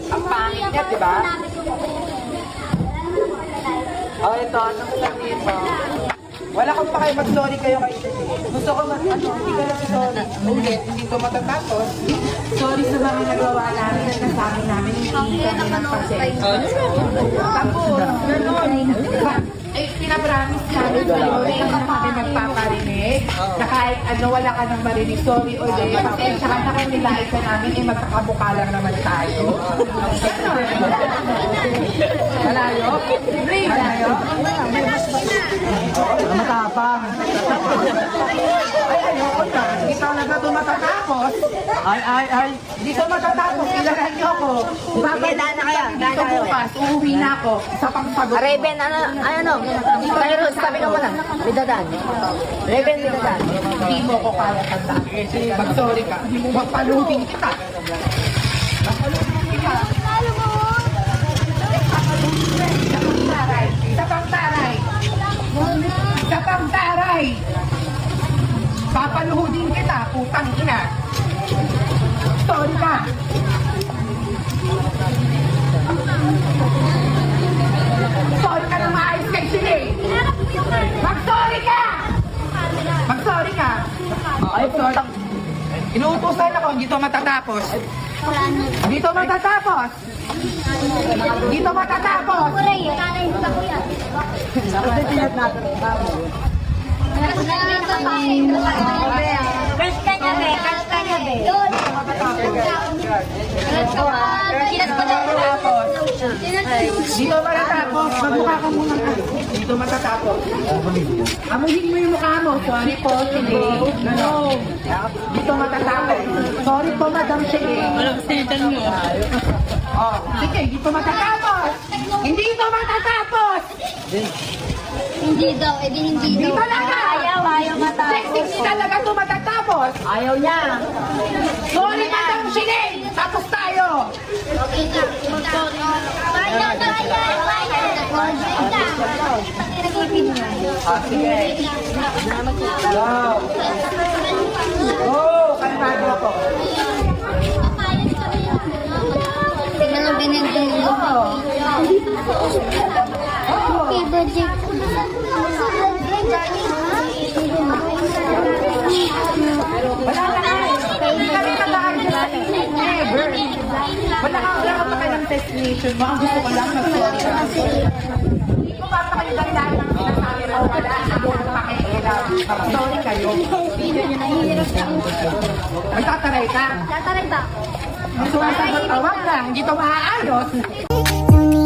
Ang pangit niya, di ba? Oh, ito, ano mo lang dito? Wala kang pakay, mag-sorry kayo kay Tete. Gusto ko hindi ka lang sorry. Hindi ito matatapos. Sorry sa mga nagawa namin at nasabi namin hindi kami nagpasensya. Tapos, ay, pinapromise namin sa'yo rin na kami magpaparinig. Na kahit ano, wala ka nang marinig. Sorry ulit. Pasensya ka na kung nilait ka namin, eh magkakabuka lang naman tayo. Malayo? Malayo? Matapang. Ay, ayoko na. Hindi talaga ito matatapos. Ay. Hindi ito matatapos. Ilaran niyo ako. Babala na kaya. Dito bukas. Uuwi na ako. Sa pangsagot. Raven, ano? Kairos, sabi ka muna. Bidadan. Raven, bidadan. Hindi mo ko kaya tandaan. Mag-sorry ka. Magpalutin kita. Magpalutin kita. Isa pang taray. Isa pang taray. Papaluhudin kita, putang ina. Sorry ka. Sorry ka na maayos kay Sili. Mag-sorry ka! Mag-sorry ka. Ay, putang. Inuutosan ako, hindi to matatapos. Dito matatapos. Dito matatapos. Dito matatapos. Magmukha ka muna. Dito matatapos. Amuhin mo yung mukha mo. Sorry po, Sili. No. Dito matatapos. Sorry po, Madam Sili. Walang sinitan mo. Oh, sige, dito matatapos. Hindi ito matatapos. Hindi daw, hindi Hindi daw. talaga. Ayaw matapos. Hindi talaga ito matatapos. Ayaw niya. Sorry, Madam Sili. Tapos tayo. Okay na, mag-sorry. Kaya. Ah, sige. Wow. Oh, kalmado ako. Tingnan lang binigyan ko. Okay, budget. Wala ka na. Hindi kami tagaan dyan. Never. Wala ka pa kayo ng destination mo. Ang gusto ko lang mag-sorry ka. Hindi ko pa kayo dahil ng sinasabi mo. Wala ako ng pakikilam. Sorry kayo. Magtataray ka. Tataray ba? Gusto mo sa tawag lang. Hindi to maaayos. Nung